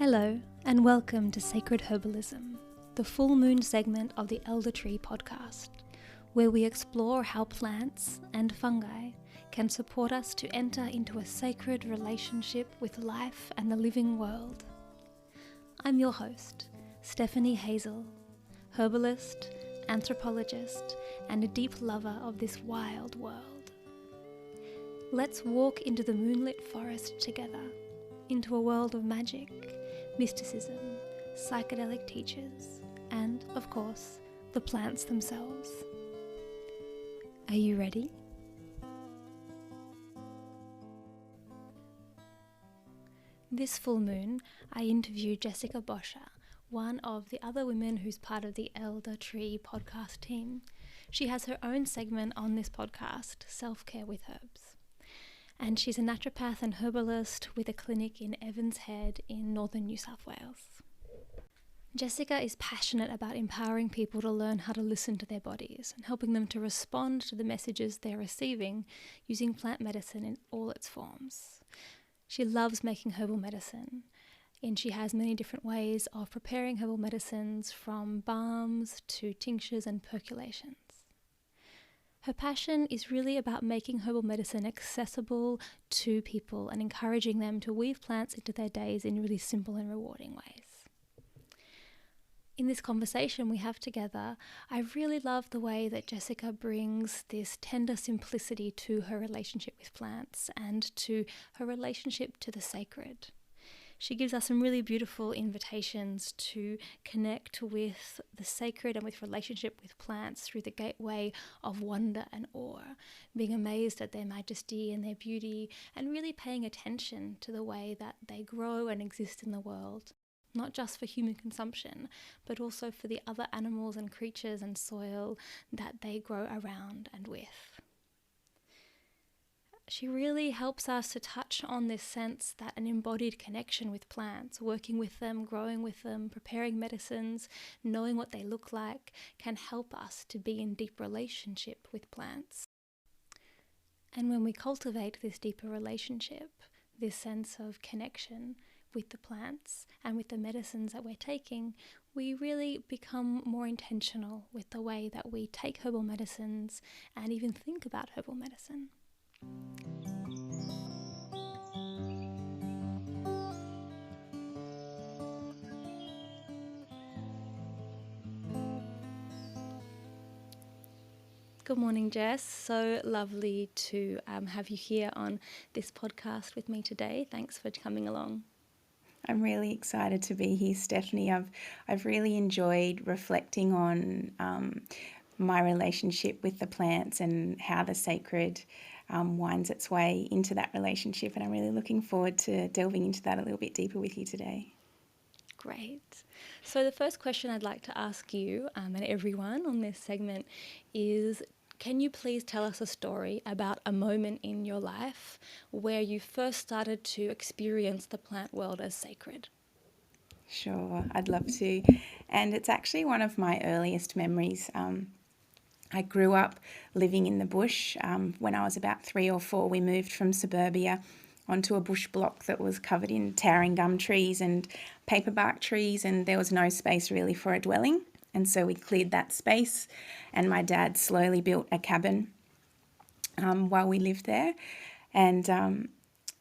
Hello, and welcome to Sacred Herbalism, the full moon segment of the Elder Tree podcast, where we explore how plants and fungi can support us to enter into a sacred relationship with life and the living world. I'm your host, Stephanie Hazel, herbalist, anthropologist, and a deep lover of this wild world. Let's walk into the moonlit forest together, into a world of magic, mysticism, psychedelic teachers, and, of course, the plants themselves. Are you ready? This full moon, I interviewed Jessyca Bosscha, one of the other women who's part of the Elder Tree podcast team. She has her own segment on this podcast, Self-Care with Herbs. And she's a naturopath and herbalist with a clinic in Evans Head in northern New South Wales. Jessyca is passionate about empowering people to learn how to listen to their bodies and helping them to respond to the messages they're receiving using plant medicine in all its forms. She loves making herbal medicine, and she has many different ways of preparing herbal medicines, from balms to tinctures and percolations. Her passion is really about making herbal medicine accessible to people and encouraging them to weave plants into their days in really simple and rewarding ways. In this conversation we have together, I really love the way that Jessyca brings this tender simplicity to her relationship with plants and to her relationship to the sacred. She gives us some really beautiful invitations to connect with the sacred and with relationship with plants through the gateway of wonder and awe, being amazed at their majesty and their beauty, and really paying attention to the way that they grow and exist in the world, not just for human consumption, but also for the other animals and creatures and soil that they grow around and with. She really helps us to touch on this sense that an embodied connection with plants, working with them, growing with them, preparing medicines, knowing what they look like, can help us to be in deep relationship with plants. And when we cultivate this deeper relationship, this sense of connection with the plants and with the medicines that we're taking, we really become more intentional with the way that we take herbal medicines and even think about herbal medicine. Good morning, Jess. So lovely to have you here on this podcast with me today. Thanks for coming along. I'm really excited to be here, Stephanie. I've really enjoyed reflecting on my relationship with the plants and how the sacred winds its way into that relationship, and I'm really looking forward to delving into that a little bit deeper with you today. Great. So the first question I'd like to ask you and everyone on this segment is, can you please tell us a story about a moment in your life where you first started to experience the plant world as sacred? Sure, I'd love to. And it's actually one of my earliest memories. I grew up living in the bush. When I was about 3 or 4, we moved from suburbia onto a bush block that was covered in towering gum trees and paperbark trees, and there was no space really for a dwelling. And so we cleared that space, and my dad slowly built a cabin while we lived there. And,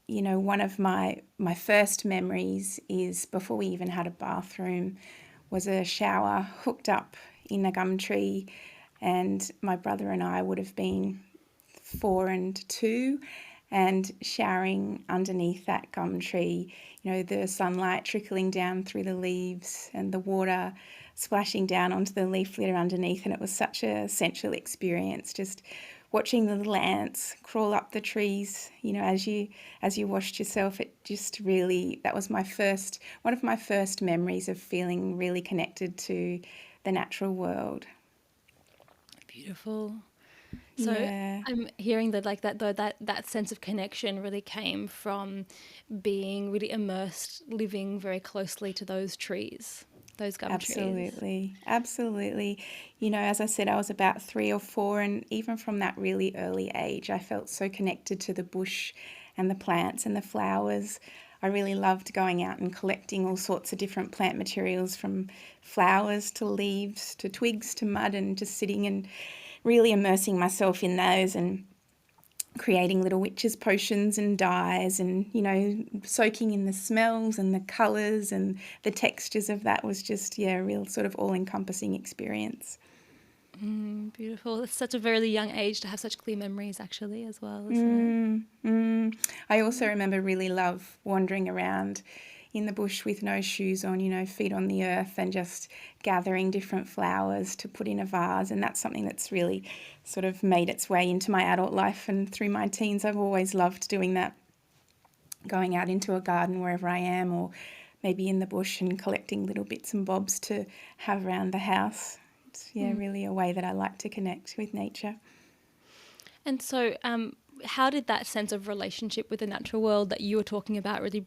one of my first memories is, before we even had a bathroom, was a shower hooked up in a gum tree. And my brother and I would have been 4 and 2 and showering underneath that gum tree, the sunlight trickling down through the leaves and the water splashing down onto the leaf litter underneath. And it was such a sensual experience, just watching the little ants crawl up the trees, as you washed yourself. It just really, that was one of my first memories of feeling really connected to the natural world. Beautiful. So yeah. I'm hearing that that sense of connection really came from being really immersed, living very closely to those trees, those gum trees. Absolutely. As I said, I was about 3 or 4, and even from that really early age, I felt so connected to the bush and the plants and the flowers. I really loved going out and collecting all sorts of different plant materials, from flowers to leaves to twigs to mud, and just sitting and really immersing myself in those and creating little witches' potions and dyes, and, soaking in the smells and the colours and the textures of that was just, a real sort of all-encompassing experience. Beautiful. It's such a very young age to have such clear memories, actually, as well, isn't it? I also remember really love wandering around in the bush with no shoes on, feet on the earth, and just gathering different flowers to put in a vase. And that's something that's really sort of made its way into my adult life, and through my teens I've always loved doing that, going out into a garden wherever I am, or maybe in the bush, and collecting little bits and bobs to have around the house. It's really a way that I like to connect with nature. And so how did that sense of relationship with the natural world that you were talking about, really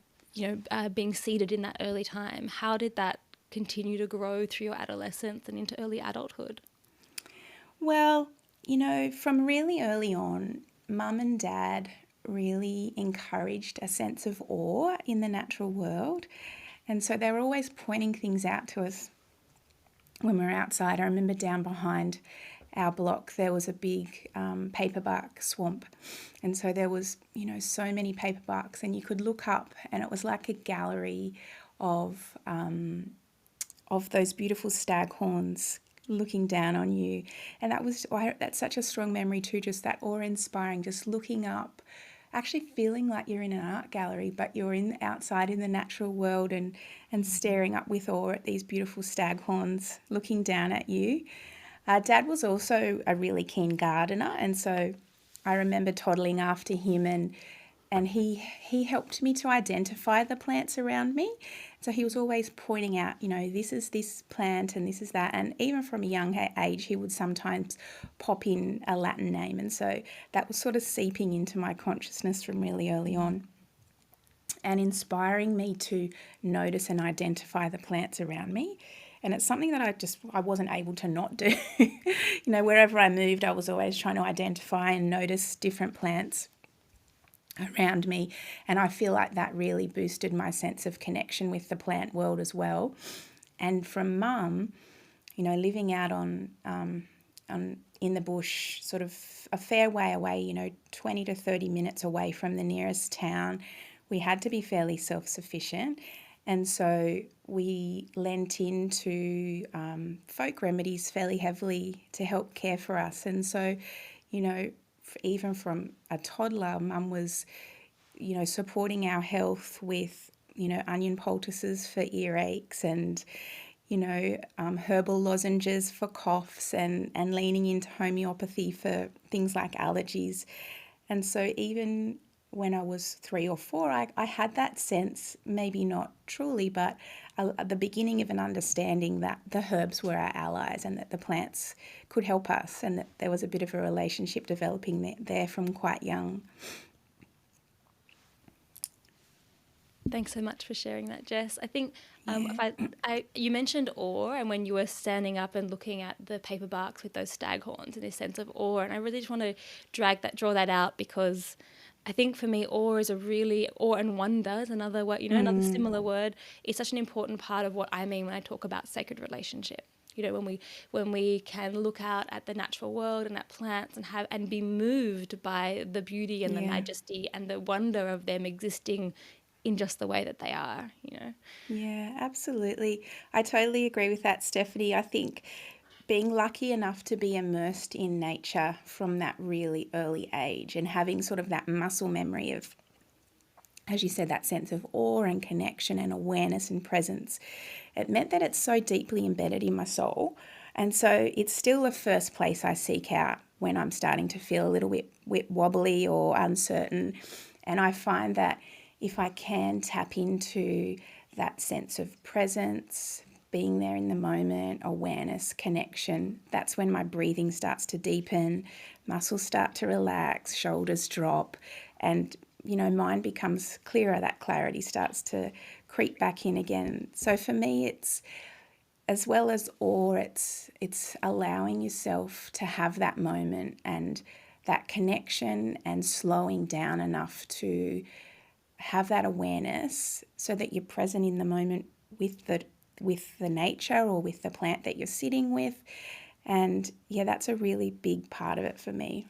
being seeded in that early time, how did that continue to grow through your adolescence and into early adulthood? Well, from really early on, Mum and Dad really encouraged a sense of awe in the natural world. And so they were always pointing things out to us when we were outside. I remember down behind our block there was a big paperbark swamp, and so there was so many paperbarks, and you could look up and it was like a gallery of those beautiful staghorns looking down on you. And that's such a strong memory too, just that awe-inspiring, just looking up, actually feeling like you're in an art gallery, but you're outside in the natural world, and staring up with awe at these beautiful staghorns looking down at you. Dad was also a really keen gardener, and so I remember toddling after him, and he helped me to identify the plants around me. So he was always pointing out, this is this plant and this is that. And even from a young age, he would sometimes pop in a Latin name. And so that was sort of seeping into my consciousness from really early on, and inspiring me to notice and identify the plants around me. And it's something that I wasn't able to not do. Wherever I moved, I was always trying to identify and notice different plants around me. And I feel like that really boosted my sense of connection with the plant world as well. And from Mum, living out on in the bush, sort of a fair way away, 20 to 30 minutes away from the nearest town, we had to be fairly self-sufficient. And so we lent into folk remedies fairly heavily to help care for us. And so, even from a toddler, Mum was, supporting our health with, onion poultices for earaches, and, herbal lozenges for coughs, and leaning into homeopathy for things like allergies. And so even when I was 3 or 4, I had that sense, maybe not truly, but at the beginning of an understanding that the herbs were our allies, and that the plants could help us, and that there was a bit of a relationship developing there from quite young. Thanks so much for sharing that, Jess. I think you mentioned awe, and when you were standing up and looking at the paperbarks with those staghorns, and this sense of awe, and I really just want to draw that out, because I think for me, awe and wonder is another word, another similar word. It's such an important part of what I mean when I talk about sacred relationship. When we can look out at the natural world and at plants and be moved by the beauty and the majesty and the wonder of them existing in just the way that they are, Yeah, absolutely. I totally agree with that, Stephanie. I think being lucky enough to be immersed in nature from that really early age, and having sort of that muscle memory of, as you said, that sense of awe and connection and awareness and presence, it meant that it's so deeply embedded in my soul. And so it's still the first place I seek out when I'm starting to feel a little bit wobbly or uncertain. And I find that if I can tap into that sense of presence, being there in the moment, awareness, connection, that's when my breathing starts to deepen, muscles start to relax, shoulders drop, and, mind becomes clearer. That clarity starts to creep back in again. So for me, it's, as well as awe, it's allowing yourself to have that moment and that connection, and slowing down enough to have that awareness so that you're present in the moment with the nature or with the plant that you're sitting with. And yeah, that's a really big part of it for me.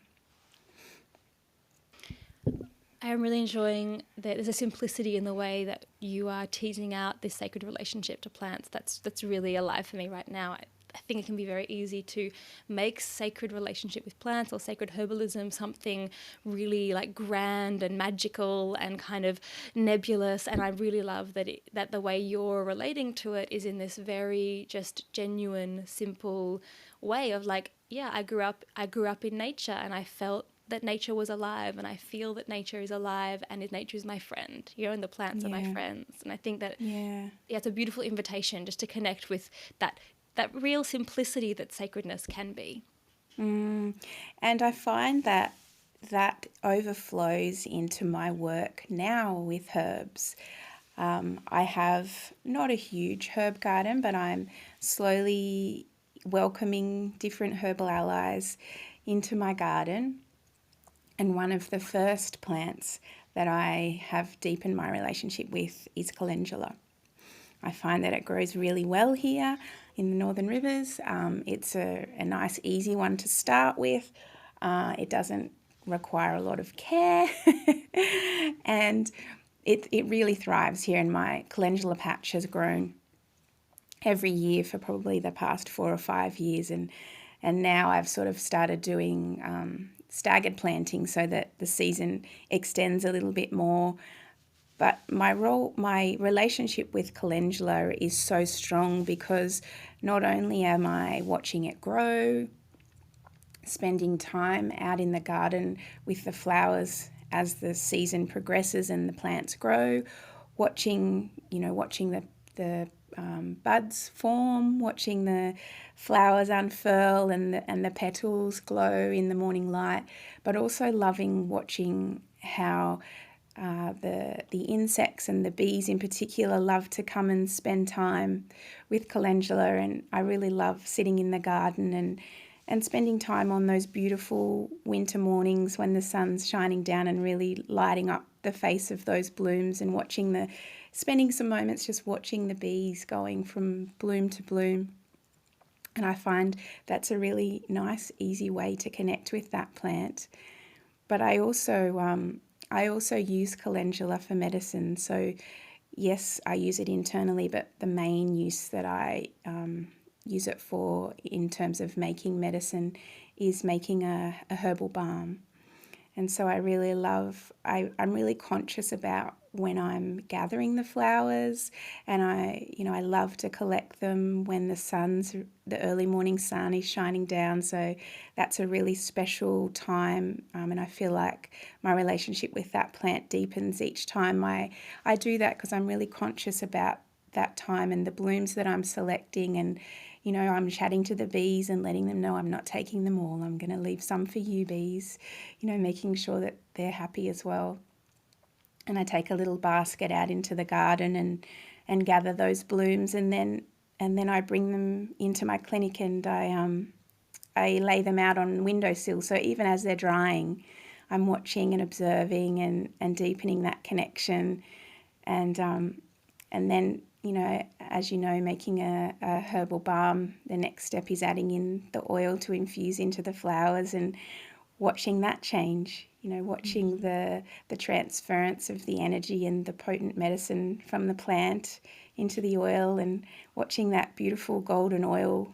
I'm really enjoying that there's a simplicity in the way that you are teasing out this sacred relationship to plants. That's really alive for me right now. I think it can be very easy to make sacred relationship with plants or sacred herbalism something really like grand and magical and kind of nebulous. And I really love that the way you're relating to it is in this very just genuine, simple way of like, yeah, I grew up in nature and I felt that nature was alive, and I feel that nature is alive, and nature is my friend, and the plants are my friends. And I think that it's a beautiful invitation just to connect with that real simplicity that sacredness can be. And I find that overflows into my work now with herbs. I have not a huge herb garden, but I'm slowly welcoming different herbal allies into my garden. And one of the first plants that I have deepened my relationship with is calendula. I find that it grows really well here in the Northern Rivers. It's a nice, easy one to start with. It doesn't require a lot of care. And it really thrives here. And my calendula patch has grown every year for probably the past 4 or 5 years. And now I've sort of started doing staggered planting so that the season extends a little bit more. But my relationship with calendula is so strong because not only am I watching it grow, spending time out in the garden with the flowers as the season progresses and the plants grow, watching the buds form, watching the flowers unfurl and the petals glow in the morning light, but also loving watching how the insects and the bees in particular love to come and spend time with calendula. And I really love sitting in the garden and spending time on those beautiful winter mornings when the sun's shining down and really lighting up the face of those blooms, and spending some moments just watching the bees going from bloom to bloom. And I find that's a really nice, easy way to connect with that plant. But I also use calendula for medicine. So yes, I use it internally, but the main use that I use it for in terms of making medicine is making a herbal balm. And so I'm really conscious about when I'm gathering the flowers, and I love to collect them when the early morning sun is shining down. So that's a really special time, and I feel like my relationship with that plant deepens each time I do that, because I'm really conscious about that time and the blooms that I'm selecting. And I'm chatting to the bees and letting them know I'm not taking them all. I'm going to leave some for you, bees, making sure that they're happy as well. And I take a little basket out into the garden and gather those blooms, and then I bring them into my clinic, and I lay them out on windowsill. So even as they're drying, I'm watching and observing and deepening that connection. And then, as you know, making a herbal balm, the next step is adding in the oil to infuse into the flowers and watching that change, watching the transference of the energy and the potent medicine from the plant into the oil, and watching that beautiful golden oil,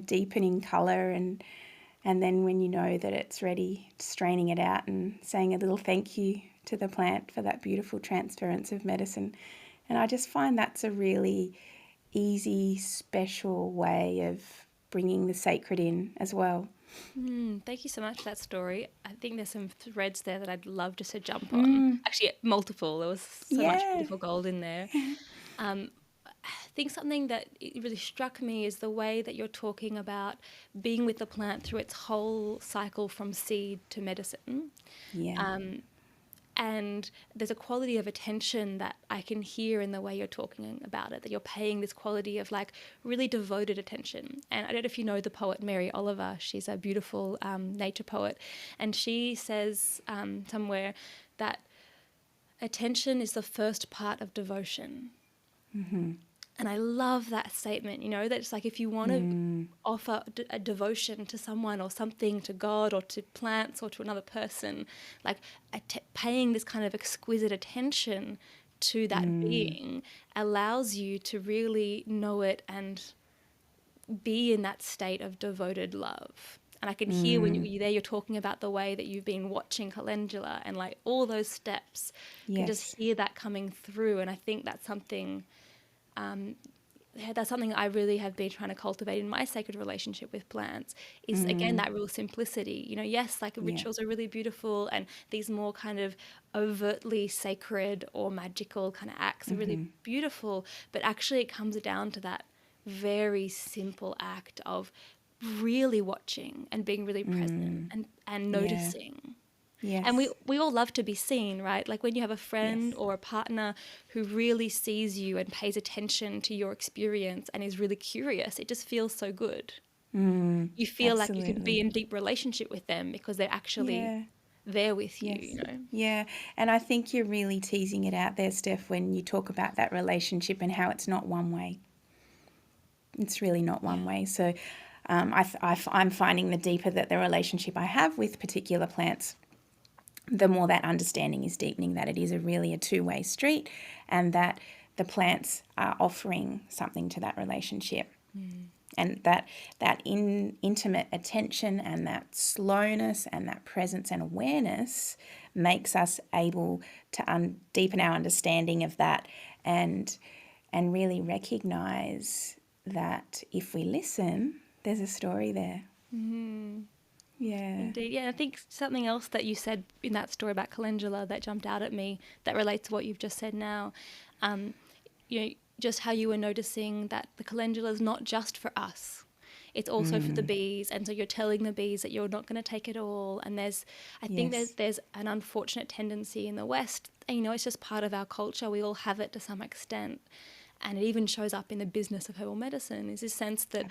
deepening colour, and then when you know that it's ready, straining it out and saying a little thank you to the plant for that beautiful transference of medicine. And I just find that's a really easy, special way of bringing the sacred in as well. Thank you so much for that story. I think there's some threads there that I'd love just to jump on. Actually, multiple. There was so much beautiful gold in there. I think something that really struck me is the way that you're talking about being with the plant through its whole cycle from seed to medicine. Yeah. And there's a quality of attention that I can hear in the way you're talking about it, that you're paying this quality of like really devoted attention. And I don't know if you know the poet Mary Oliver. She's a beautiful nature poet. And she says somewhere that attention is the first part of devotion. Mm-hmm. And I love that statement, that it's like if you want to offer a devotion to someone or something, to God or to plants or to another person, like paying this kind of exquisite attention to that being allows you to really know it and be in that state of devoted love. And I can hear when you're talking about the way that you've been watching calendula and like all those steps. You can just hear that coming through. And I think that's something I really have been trying to cultivate in my sacred relationship with plants is, again, that real simplicity. Yes, like rituals are really beautiful, and these more kind of overtly sacred or magical kind of acts are really beautiful, but actually it comes down to that very simple act of really watching and being really present and noticing. Yes. And we all love to be seen, right? Like when you have a friend or a partner who really sees you and pays attention to your experience and is really curious, it just feels so good. You feel like you can be in deep relationship with them because they're actually there with you, Yeah, and I think you're really teasing it out there, Steph, when you talk about that relationship and how it's not one way. It's really not one way. So I'm finding the deeper that the relationship I have with particular plants, the more that understanding is deepening, that it is really a two-way street and that the plants are offering something to that relationship. And that intimate attention and that slowness and that presence and awareness makes us able to deepen our understanding of that and really recognize that if we listen, there's a story there. Yeah. Indeed. Yeah, I think something else that you said in that story about calendula that jumped out at me that relates to what you've just said now, just how you were noticing that the calendula is not just for us. It's also for the bees. And so you're telling the bees that you're not going to take it all. And I think there's an unfortunate tendency in the West, and, it's just part of our culture. We all have it to some extent. And it even shows up in the business of herbal medicine, is this sense that,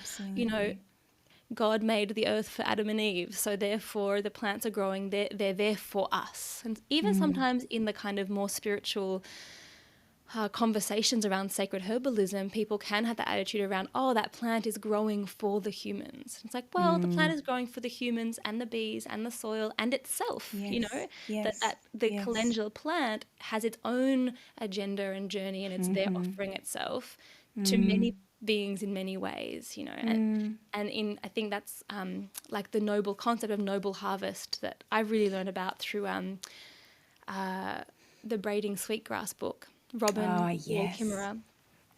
God made the earth for Adam and Eve, so therefore the plants are growing, they're there for us. And even sometimes in the kind of more spiritual conversations around sacred herbalism, people can have that attitude around, that plant is growing for the humans. It's like, well, the plant is growing for the humans and the bees and the soil and itself, that the calendula plant has its own agenda and journey, and it's there offering itself to many beings in many ways, and I think that's like the noble concept of noble harvest that I really learned about through the Braiding Sweetgrass book, Robin Kimmerer.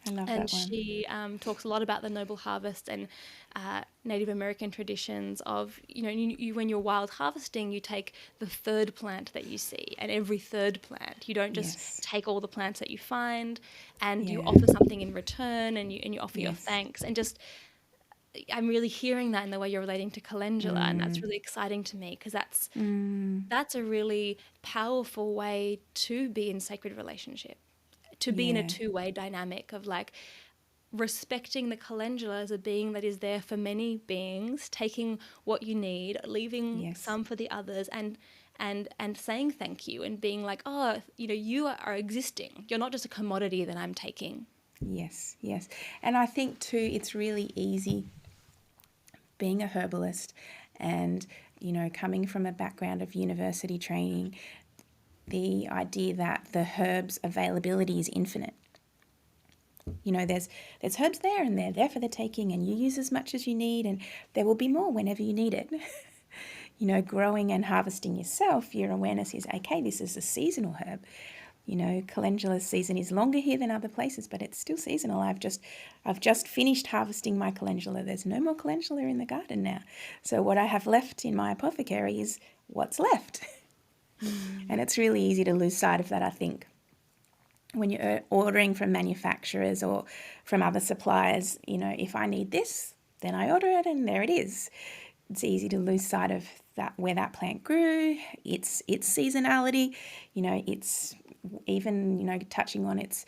I love and that one. she talks a lot about the noble harvest and Native American traditions of, you when you're wild harvesting, you take the third plant that you see, and every third plant. You don't just take all the plants that you find, and you offer something in return, and you offer your thanks. And just, I'm really hearing that in the way you're relating to calendula, and that's really exciting to me, because that's a really powerful way to be in sacred relationship. To be in a two-way dynamic of like respecting the calendula as a being that is there for many beings, taking what you need, leaving some for the others, and saying thank you, and being like, you are existing. You're not just a commodity that I'm taking. Yes. And I think too, it's really easy being a herbalist and, coming from a background of university training, the idea that the herbs availability is infinite. There's herbs there, and they're there for the taking, and you use as much as you need, and there will be more whenever you need it. Growing and harvesting yourself, your awareness is, okay, this is a seasonal herb. Calendula's season is longer here than other places, but it's still seasonal. I've just finished harvesting my calendula. There's no more calendula in the garden now. So what I have left in my apothecary is what's left. And it's really easy to lose sight of that, I think. When you're ordering from manufacturers or from other suppliers, if I need this, then I order it and there it is. It's easy to lose sight of that, where that plant grew, its seasonality, it's even, touching on its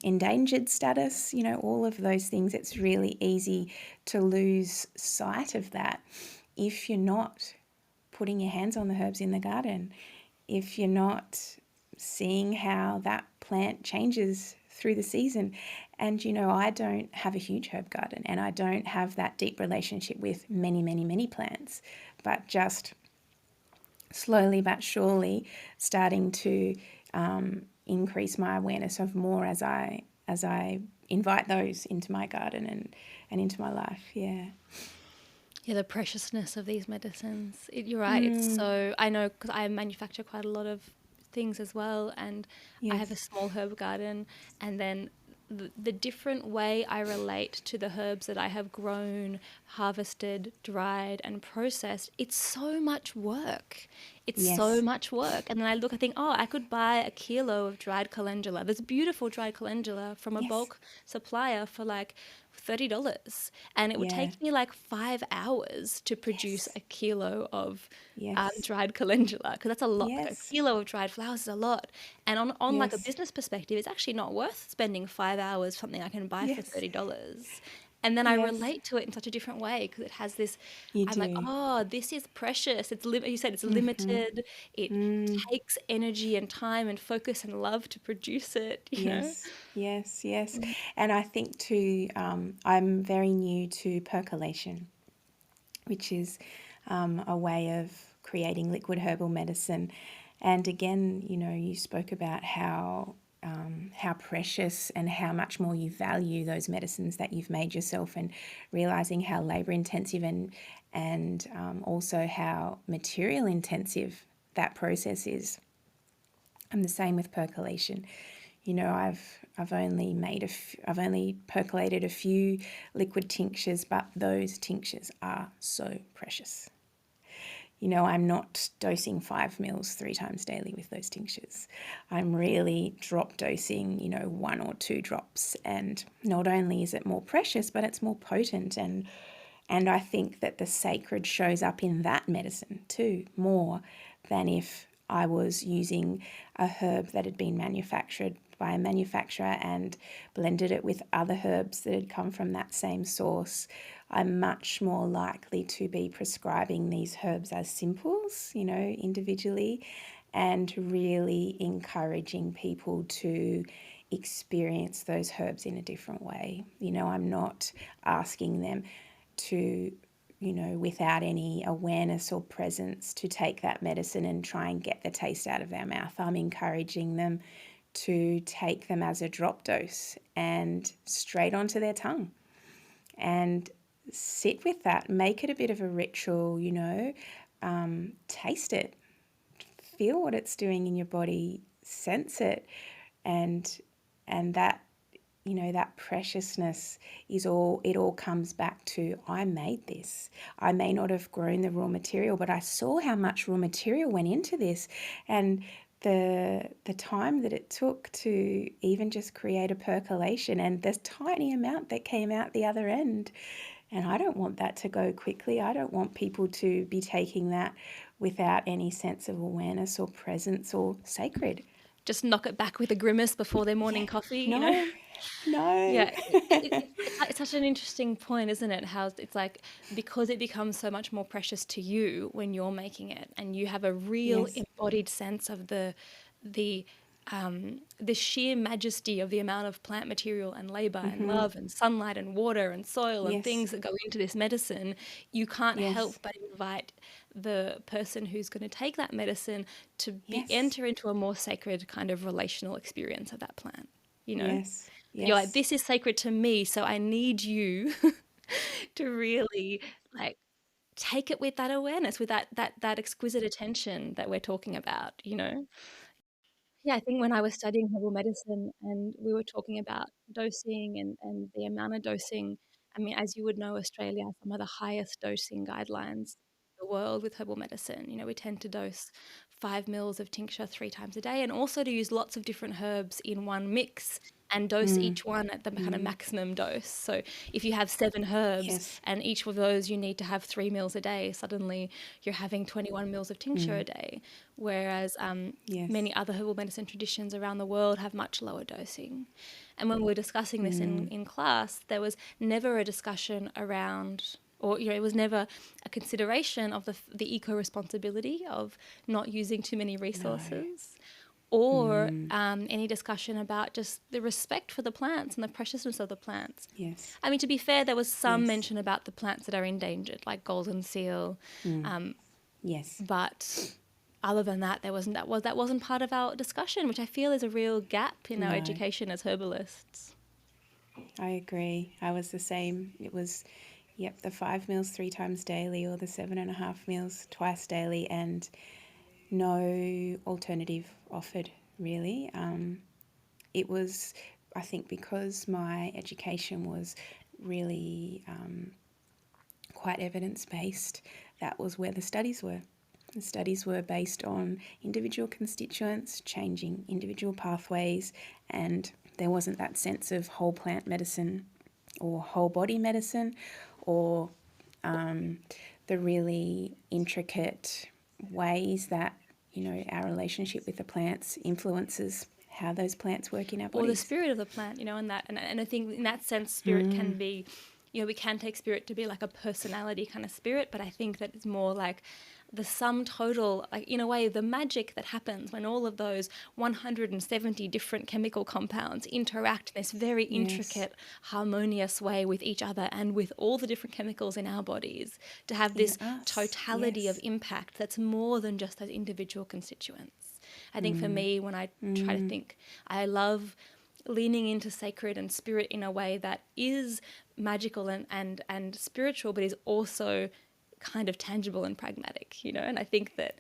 endangered status, all of those things. It's really easy to lose sight of that if you're not putting your hands on the herbs in the garden, if you're not seeing how that plant changes through the season. And, I don't have a huge herb garden, and I don't have that deep relationship with many, many, many plants, but just slowly but surely starting to increase my awareness of more as I invite those into my garden and into my life. Yeah. Yeah, the preciousness of these medicines. You're right. It's so, I know because I manufacture quite a lot of things as well, and I have a Yes. small herb garden, and then the different way I relate to the herbs that I have grown, harvested, dried, and processed, it's so much work. It's so Yes. much work. And then I think, oh, I could buy a kilo of dried calendula. There's beautiful dried calendula from a Yes. bulk supplier for like $30. And it would Yeah. take me like 5 hours to produce Yes. a kilo of Yes. dried calendula, because that's a lot. Like a Yes. kilo of dried flowers is a lot. And on like a Yes. business perspective, it's actually not worth spending 5 hours for something I can buy for Yes. $30. And then I Yes. relate to it in such a different way because it has this, You I'm like, do. oh, this is precious. You said it's Mm-hmm. limited. It Mm. takes energy and time and focus and love to produce it, you know? Yes, yes, yes. Mm. And I think too, I'm very new to percolation, which is a way of creating liquid herbal medicine. And again, you spoke about how precious and how much more you value those medicines that you've made yourself, and realizing how labor intensive and also how material intensive that process is. I'm the same with percolation. I've only percolated a few liquid tinctures, but those tinctures are so precious. I'm not dosing 5 mils 3 times daily with those tinctures. I'm really drop dosing, 1 or 2 drops. And not only is it more precious, but it's more potent. And I think that the sacred shows up in that medicine too, more than if I was using a herb that had been manufactured by a manufacturer and blended it with other herbs that had come from that same source. I'm much more likely to be prescribing these herbs as simples, individually, and really encouraging people to experience those herbs in a different way. I'm not asking them to, without any awareness or presence, to take that medicine and try and get the taste out of their mouth. I'm encouraging them to take them as a drop dose and straight onto their tongue and sit with that. Make it a bit of a ritual, taste it, feel what it's doing in your body, sense it, and that that preciousness is all, it all comes back to, I made this. I may not have grown the raw material, but I saw how much raw material went into this, and the time that it took to even just create a percolation, and the tiny amount that came out the other end. And I don't want that to go quickly. I don't want people to be taking that without any sense of awareness or presence or sacred. Just knock it back with a grimace before their morning Yeah. coffee, No, no. Yeah, it's such an interesting point, isn't it? How it's like, because it becomes so much more precious to you when you're making it, and you have a real Yes. embodied sense of the the sheer majesty of the amount of plant material and labor and Mm-hmm. love and sunlight and water and soil and Yes. things that go into this medicine. You can't help Yes. but invite the person who's going to take that medicine to Yes. enter into a more sacred kind of relational experience of that plant, you know? Yes. You're like, Yes. this is sacred to me, so I need you to really like take it with that awareness, with that exquisite attention that we're talking about, you know? Yeah, I think when I was studying herbal medicine and we were talking about dosing and the amount of dosing, I mean, as you would know, Australia has some of the highest dosing guidelines in the world with herbal medicine. We tend to dose 5 mils of tincture 3 times a day, and also to use lots of different herbs in one mix and dose Mm. each one at the kind of Mm. maximum dose. So if you have 7 herbs Yes. and each of those you need to have 3 mils a day, suddenly you're having 21 mils of tincture a Mm. day. Whereas Yes. many other herbal medicine traditions around the world have much lower dosing. And when we were discussing this Mm. in class, there was never a discussion around, or it was never a consideration of the eco responsibility of not using too many No. resources, or any discussion about just the respect for the plants and the preciousness of the plants. Yes. I mean, to be fair, there was some Yes. mention about the plants that are endangered, like golden seal. Yes. But other than that, that wasn't part of our discussion, which I feel is a real gap in our No. education as herbalists. I agree. I was the same. It was, the 5 meals 3 times daily, or the 7.5 meals twice daily, and no alternative offered, really. It was, I think, because my education was really quite evidence-based, that was where the studies were. The studies were based on individual constituents, changing individual pathways, and there wasn't that sense of whole plant medicine or whole body medicine, or the really intricate ways that, our relationship with the plants influences how those plants work in our bodies. Or the spirit of the plant, and I think in that sense, spirit can be, we can take spirit to be like a personality kind of spirit, but I think that it's more like the sum total, like in a way, the magic that happens when all of those 170 different chemical compounds interact in this very intricate, harmonious way with each other and with all the different chemicals in our bodies, to have this totality of impact that's more than just those individual constituents. I think for me, when I try to think, I love leaning into sacred and spirit in a way that is magical and spiritual, but is also kind of tangible and pragmatic, and I think that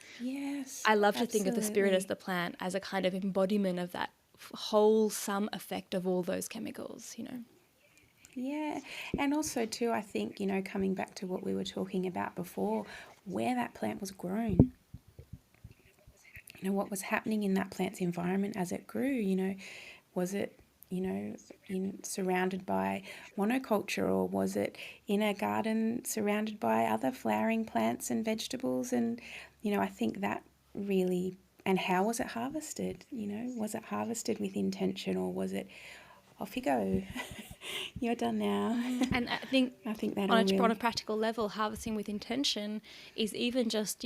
I love to think of the spirit as the plant, as a kind of embodiment of that wholesome effect of all those chemicals, Yeah, and also too, I think, coming back to what we were talking about before, where that plant was grown, what was happening in that plant's environment as it grew, was it, surrounded by monoculture, or was it in a garden surrounded by other flowering plants and vegetables? And, I think that really, and how was it harvested? Was it harvested with intention, or was it off you go? You're done now. And I think that on a practical level, harvesting with intention is even just,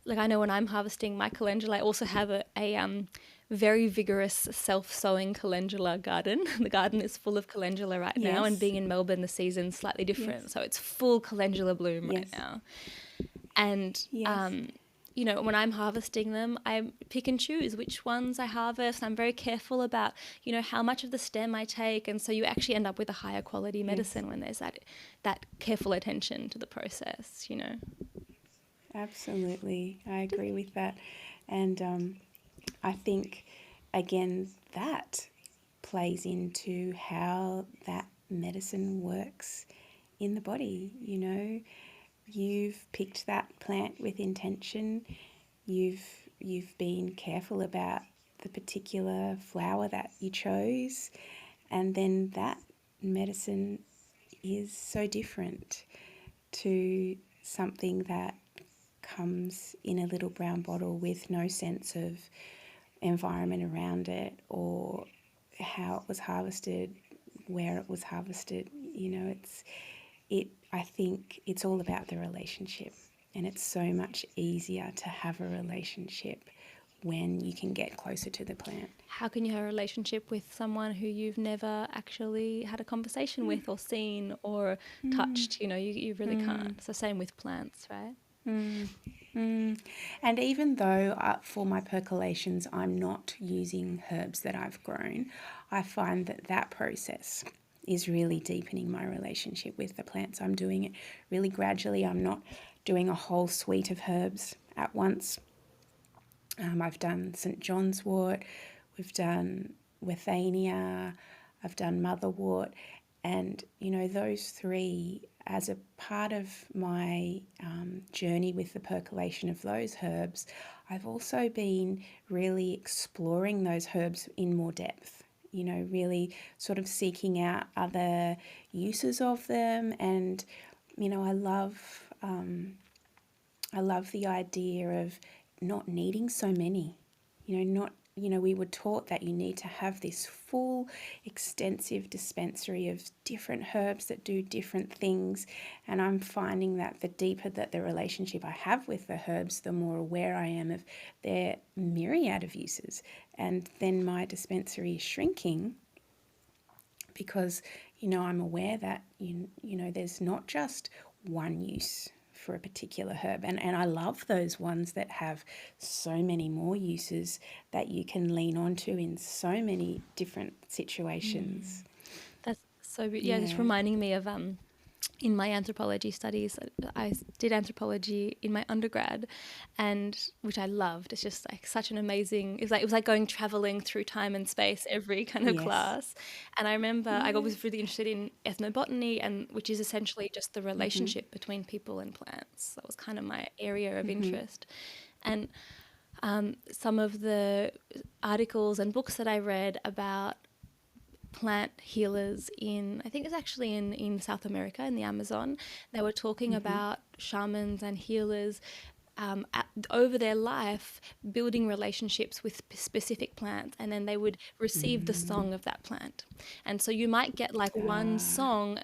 like I know when I'm harvesting my calendula, I also have a very vigorous self-sowing calendula garden. The garden is full of calendula right now, and being in Melbourne, the season's slightly different. So it's full calendula bloom right now. And, when I'm harvesting them, I pick and choose which ones I harvest. I'm very careful about, how much of the stem I take. And so you actually end up with a higher quality medicine when there's that careful attention to the process, Absolutely. I agree with that. And I think, again, that plays into how that medicine works in the body. You've picked that plant with intention. You've been careful about the particular flower that you chose, and then that medicine is so different to something that comes in a little brown bottle with no sense of environment around it, or how it was harvested, where it was harvested. I think it's all about the relationship, and it's so much easier to have a relationship when you can get closer to the plant. How can you have a relationship with someone who you've never actually had a conversation with, or seen, or touched? You really can't. So same with plants, right? And even though for my percolations I'm not using herbs that I've grown, I find that process is really deepening my relationship with the plants. I'm doing it really gradually. I'm not doing a whole suite of herbs at once. I've done St. John's wort, we've done Withania, I've done motherwort, and those three, as a part of my journey with the percolation of those herbs, I've also been really exploring those herbs in more depth. Really sort of seeking out other uses of them, and I love the idea of not needing so many. Not we were taught that you need to have this full, extensive dispensary of different herbs that do different things. And I'm finding that the deeper that the relationship I have with the herbs, the more aware I am of their myriad of uses. And then my dispensary is shrinking because, I'm aware that, there's not just one use for a particular herb. And I love those ones that have so many more uses that you can lean onto in so many different situations. That's so just Yeah. reminding me of in my anthropology studies, I did anthropology in my undergrad, and which I loved. It's just like such an amazing. It was like going traveling through time and space every kind of Yes. class. And I remember I Yeah. was really interested in ethnobotany, and which is essentially just the relationship between people and plants. That was kind of my area of interest, and some of the articles and books that I read about plant healers I think it's actually in South America, in the Amazon. They were talking about shamans and healers over their life building relationships with specific plants, and then they would receive the song of that plant. And so you might get like one Ah, song,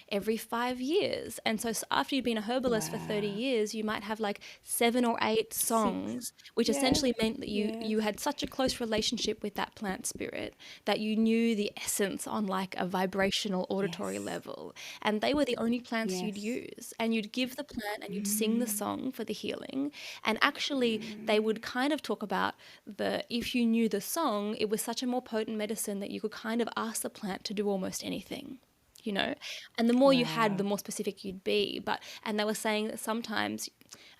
every 5 years. And so after you've been a herbalist for 30 wow. years, you might have like 7 or 8 6. songs, which Yeah. essentially meant that you Yes. you had such a close relationship with that plant spirit that you knew the essence on like a vibrational auditory Yes. level. And they were the only plants you'd Yes. use. And you'd give the plant and you'd sing the song for the healing. And actually, they would kind of talk about if you knew the song, it was such a more potent medicine that you could kind of ask the plant to do almost anything. And the more you had, the Wow. more specific you'd be. And they were saying that sometimes,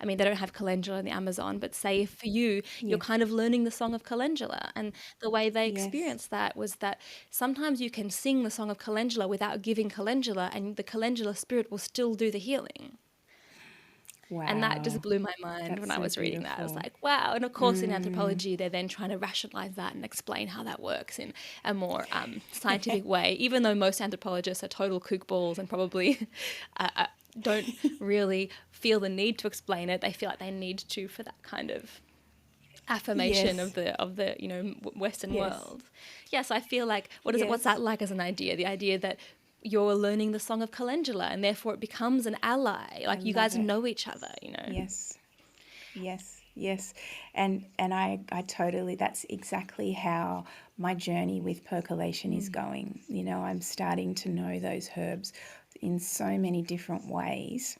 I mean, they don't have calendula in the Amazon, but say for you, you're Yes. kind of learning the song of calendula. And the way they Yes. experienced that was that sometimes you can sing the song of calendula without giving calendula, and the calendula spirit will still do the healing. And that just Wow. blew my mind when That's I so was reading that. I was beautiful. like, wow. And of course, in anthropology, they're then trying to rationalize that and explain how that works in a more scientific way, even though most anthropologists are total kookballs and probably don't really feel the need to explain it. They feel like they need to for that kind of affirmation of Yes. the Western Yes. world. Yes, I feel like what's Yes. that like as an idea? The idea that you're learning the song of calendula and therefore it becomes an ally. I Like you love guys it. know each other. Yes. Yes. Yes. And I totally, that's exactly how my journey with percolation is going. I'm starting to know those herbs in so many different ways.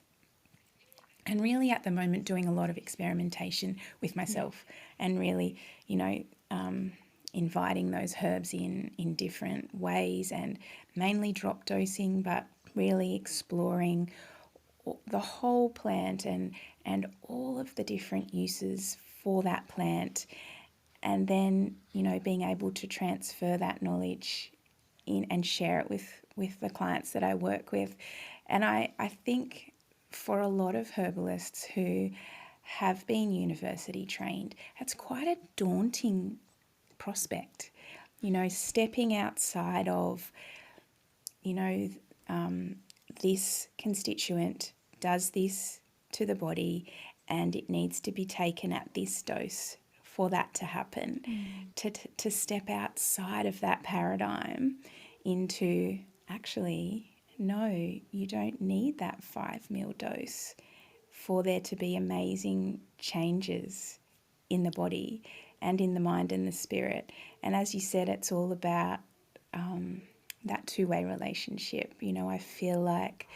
And really at the moment doing a lot of experimentation with Yeah. myself and really, you know, inviting those herbs in different ways and mainly drop dosing, but really exploring the whole plant and all of the different uses for that plant, and then being able to transfer that knowledge in and share it with the clients that I work with. And I think for a lot of herbalists who have been university trained, it's quite a daunting prospect, stepping outside of, you know, this constituent does this to the body and it needs to be taken at this dose for that to happen. To step outside of that paradigm into actually, no, you don't need that 5 ml dose for there to be amazing changes in the body and in the mind and the spirit. And as you said, it's all about that two-way relationship. I feel like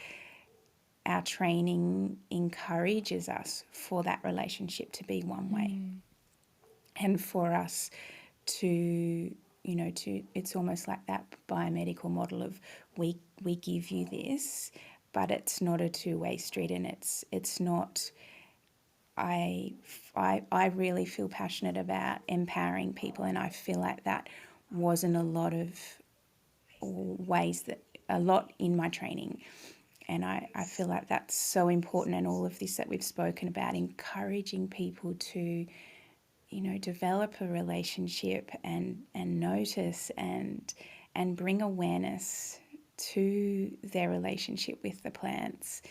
our training encourages us for that relationship to be one way and for us to it's almost like that biomedical model of we give you this, but it's not a two-way street, and it's not. I really feel passionate about empowering people, and I feel like that wasn't a lot of ways that a lot in my training. And I feel like that's so important, and all of this that we've spoken about, encouraging people to, develop a relationship and notice and bring awareness to their relationship with the plants.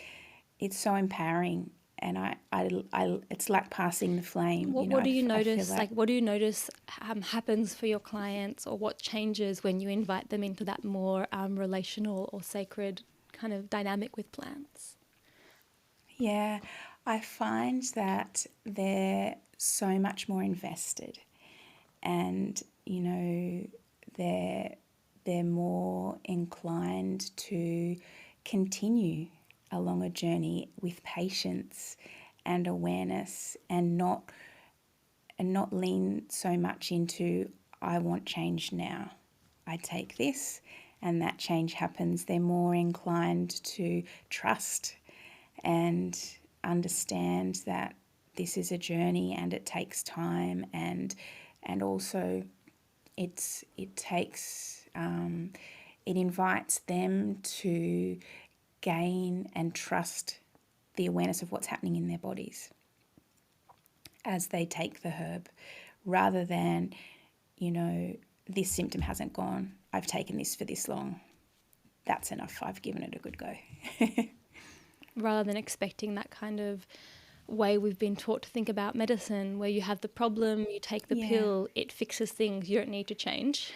It's so empowering, it's like passing the flame. What do you I feel notice? Like, what do you notice happens for your clients, or what changes when you invite them into that more relational or sacred kind of dynamic with plants? Yeah, I find that they're so much more invested, and they're more inclined to continue along a journey with patience and awareness, and not lean so much into, I want change now. I take this and that change happens. They're more inclined to trust and understand that this is a journey and it takes time, and also it invites them to gain and trust the awareness of what's happening in their bodies as they take the herb, rather than, this symptom hasn't gone, I've taken this for this long, that's enough, I've given it a good go. Rather than expecting that kind of way we've been taught to think about medicine, where you have the problem, you take the pill, it fixes things, you don't need to change.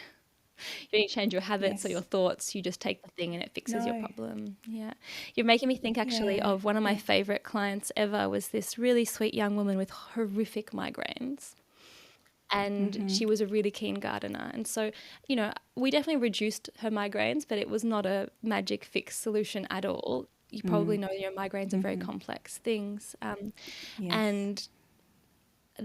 You don't need to change your habits or your thoughts, you just take the thing and it fixes your problem. Yeah. You're making me think actually of one of my favourite clients ever was this really sweet young woman with horrific migraines. And she was a really keen gardener. And so, we definitely reduced her migraines, but it was not a magic fix solution at all. You probably know migraines are very complex things. And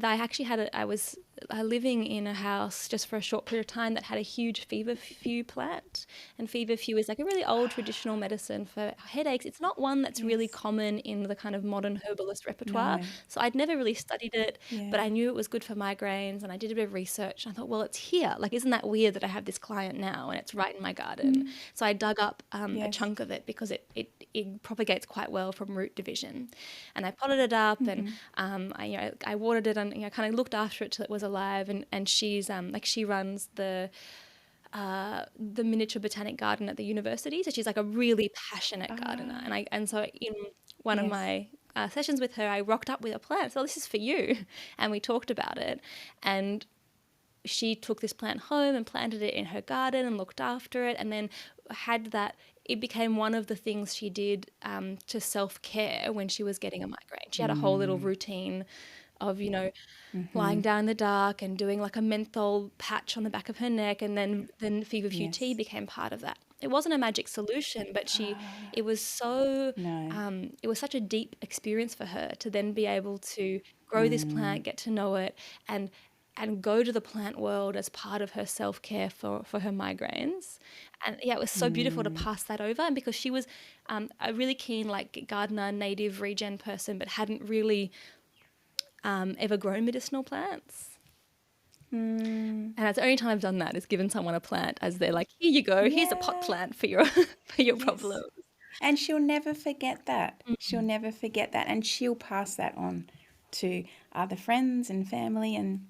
I actually I was living in a house just for a short period of time that had a huge feverfew plant. And feverfew is like a really old traditional medicine for headaches. It's not one that's really common in the kind of modern herbalist repertoire. No. So I'd never really studied it, but I knew it was good for migraines, and I did a bit of research. And I thought, well, it's here. Like, isn't that weird that I have this client now and it's right in my garden? So I dug up a chunk of it because it propagates quite well from root division. And I potted it up and I watered it and kind of looked after it till it was alive. And she's she runs the miniature botanic garden at the university. So she's like a really passionate gardener. And so in one of my sessions with her, I rocked up with a plant. So this is for you. And we talked about it. And she took this plant home and planted it in her garden and looked after it, and then it became one of the things she did to self-care when she was getting a migraine. She had a whole little routine of, lying down in the dark and doing like a menthol patch on the back of her neck, and then feverfew tea became part of that. It wasn't a magic solution, but it was it was such a deep experience for her to then be able to grow this plant, get to know it, and go to the plant world as part of her self-care for her migraines. And it was so beautiful to pass that over. And because she was a really keen gardener, native regen person, but hadn't really ever grown medicinal plants. And that's the only time I've done that, is given someone a plant as they're like, here you go, here's a pot plant for your problems. And she'll never forget that. She'll never forget that. And she'll pass that on to other friends and family, and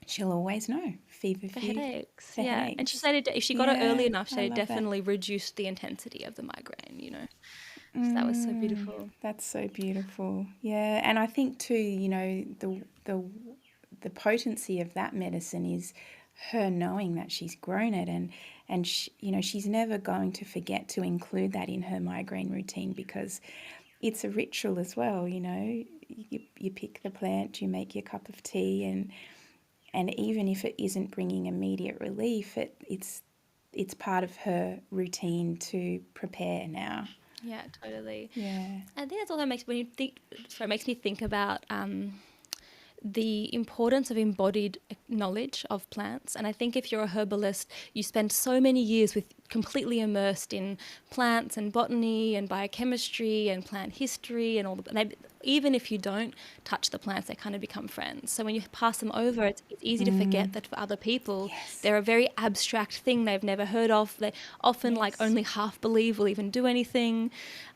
she'll always know feverfew for headaches. And she said if she got it early enough, she definitely reduced the intensity of the migraine. So that was so beautiful. That's so beautiful. Yeah, and I think too, the potency of that medicine is her knowing that she's grown it, and she's never going to forget to include that in her migraine routine, because it's a ritual as well. You pick the plant, you make your cup of tea, and even if it isn't bringing immediate relief, it's part of her routine to prepare now. Yeah, totally. Yeah. I think that's also makes me think about the importance of embodied knowledge of plants. And I think if you're a herbalist, you spend so many years completely immersed in plants and botany and biochemistry and plant history and all even if you don't touch the plants, they kind of become friends. So when you pass them over, it's easy to forget that for other people, they're a very abstract thing they've never heard of. They often only half believe will even do anything.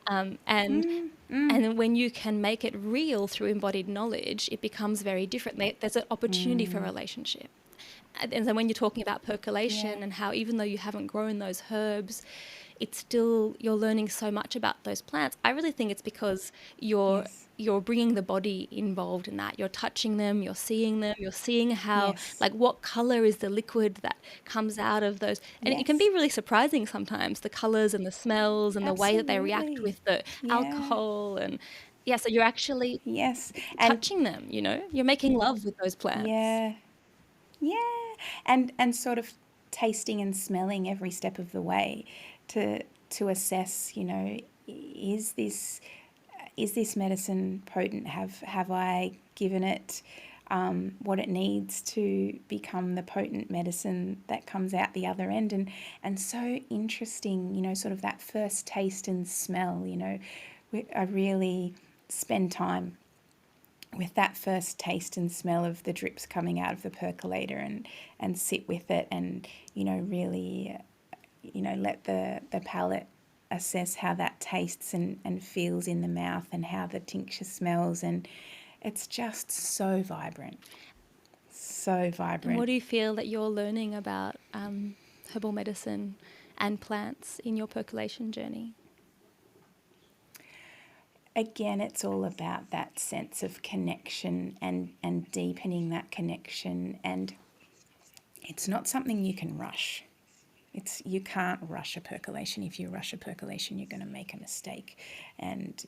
And when you can make it real through embodied knowledge, it becomes very different. There's an opportunity for a relationship. And so when you're talking about percolation and how even though you haven't grown those herbs, it's still, you're learning so much about those plants. I really think it's because you're you're bringing the body involved in that. You're touching them, you're seeing how, Yes. like, what color is the liquid that comes out of those. And it can be Yes. really surprising sometimes, the colors and the smells and the way that they react Absolutely. with the Yeah. alcohol. And yeah, so you're actually Yes. And touching them, you're making love with those plants. yeah. Yeah. And sort of tasting and smelling every step of the way to assess, is this medicine potent? Have I given it what it needs to become the potent medicine that comes out the other end? And so interesting, sort of that first taste and smell. I really spend time with that first taste and smell of the drips coming out of the percolator, and sit with it, and really let the palate assess how that tastes and feels in the mouth, and how the tincture smells. And it's just so vibrant, so And what vibrant. do you feel that you're learning about herbal medicine and plants in your percolation journey? Again, it's all about that sense of connection, and deepening that connection. And it's not something you can rush. You can't rush a percolation. If you rush a percolation, you're going to make a mistake, and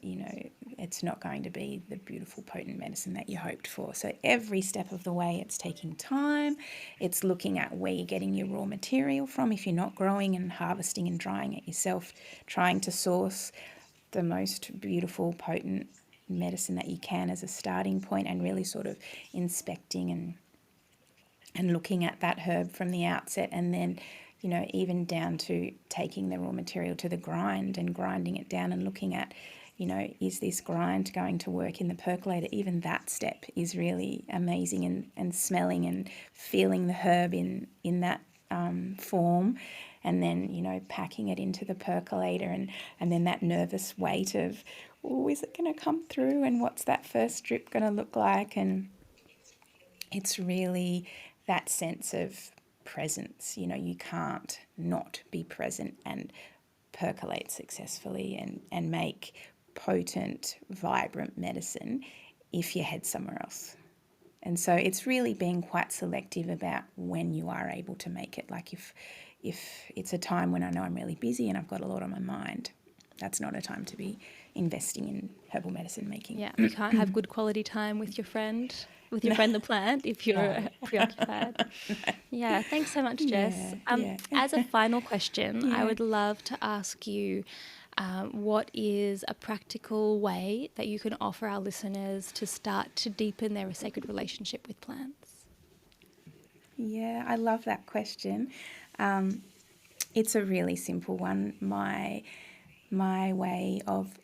it's not going to be the beautiful potent medicine that you hoped for. So every step of the way, it's taking time. It's looking at where you're getting your raw material from. If you're not growing and harvesting and drying it yourself, trying to source the most beautiful potent medicine that you can as a starting point, and really sort of inspecting and looking at that herb from the outset, and then even down to taking the raw material to the grind and grinding it down, and looking at is this grind going to work in the percolator? Even that step is really amazing, and smelling and feeling the herb in that form, and then packing it into the percolator, and then that nervous weight of, oh, is it going to come through, and what's that first drip going to look like? And it's really that sense of presence. You can't not be present and percolate successfully, and make potent, vibrant medicine if you head somewhere else. And so it's really being quite selective about when you are able to make it. Like if it's a time when I know I'm really busy and I've got a lot on my mind, that's not a time to be investing in herbal medicine making. Yeah, you can't have good quality time with your friend the plant if you're preoccupied. Yeah, thanks so much, Jess. Yeah. As a final question, I Yeah. would love to ask you, what is a practical way that you can offer our listeners to start to deepen their sacred relationship with plants? Yeah, I love that question. It's a really simple one. My way of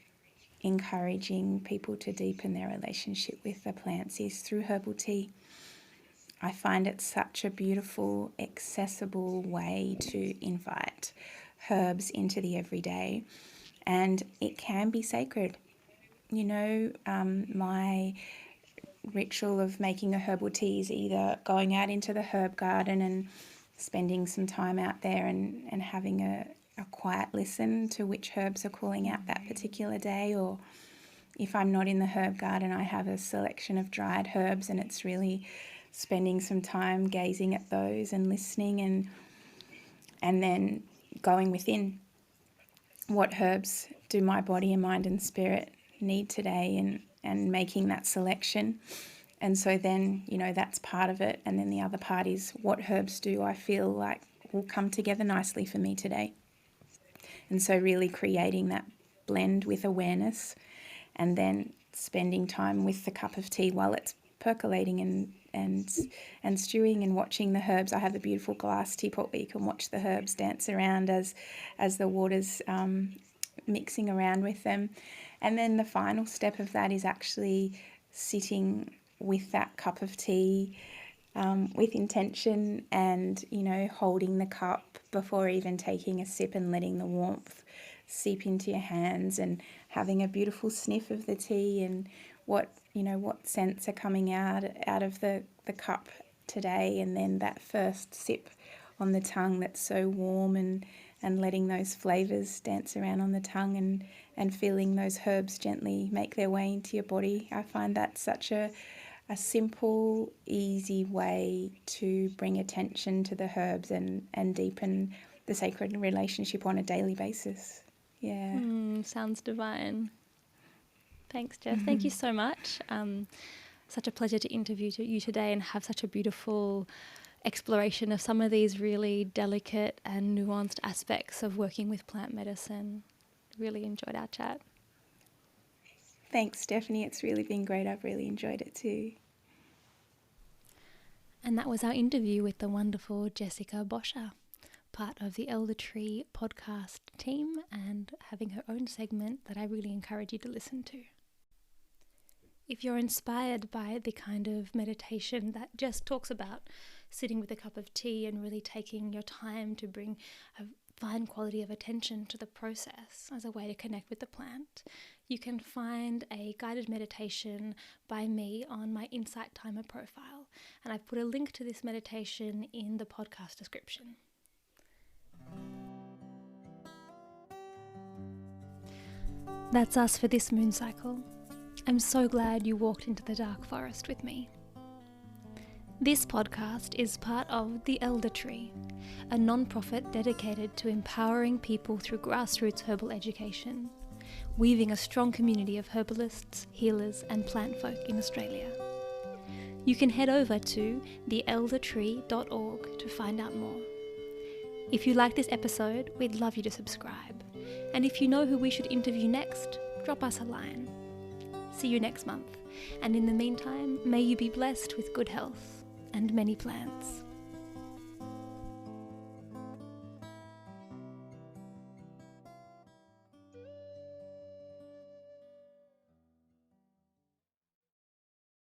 encouraging people to deepen their relationship with the plants is through herbal tea. I find it such a beautiful, accessible way to invite herbs into the everyday, and it can be sacred. My ritual of making a herbal tea is either going out into the herb garden and spending some time out there, and having a quiet listen to which herbs are calling out that particular day, or if I'm not in the herb garden, I have a selection of dried herbs, and it's really spending some time gazing at those and listening, and then going within, what herbs do my body and mind and spirit need today, and making that selection. And so then, that's part of it. And then the other part is, what herbs do I feel like will come together nicely for me today? And so really creating that blend with awareness, and then spending time with the cup of tea while it's percolating and stewing, and watching the herbs. I have a beautiful glass teapot where you can watch the herbs dance around as the water's mixing around with them. And then the final step of that is actually sitting with that cup of tea with intention, and holding the cup before even taking a sip, and letting the warmth seep into your hands, and having a beautiful sniff of the tea, and what scents are coming out of the cup today, and then that first sip on the tongue that's so warm and and letting those flavours dance around on the tongue and feeling those herbs gently make their way into your body. I find that such a simple, easy way to bring attention to the herbs and deepen the sacred relationship on a daily basis. Yeah. Sounds divine. Thanks, Jess. Thank you so much. Such a pleasure to interview you today and have such a beautiful exploration of some of these really delicate and nuanced aspects of working with plant medicine. Really enjoyed our chat. Thanks, Stephanie. It's really been great. I've really enjoyed it too. And that was our interview with the wonderful Jessyca Bosscha, part of the Elder Tree podcast team and having her own segment that I really encourage you to listen to. If you're inspired by the kind of meditation that Jess talks about, sitting with a cup of tea and really taking your time to bring a fine quality of attention to the process as a way to connect with the plant, you can find a guided meditation by me on my Insight Timer profile, and I've put a link to this meditation in the podcast description. That's us for this moon cycle. I'm so glad you walked into the dark forest with me. This podcast is part of The Elder Tree, a non-profit dedicated to empowering people through grassroots herbal education, weaving a strong community of herbalists, healers and plant folk in Australia. You can head over to theeldertree.org to find out more. If you like this episode, we'd love you to subscribe. And if you know who we should interview next, drop us a line. See you next month, and in the meantime, may you be blessed with good health and many plants.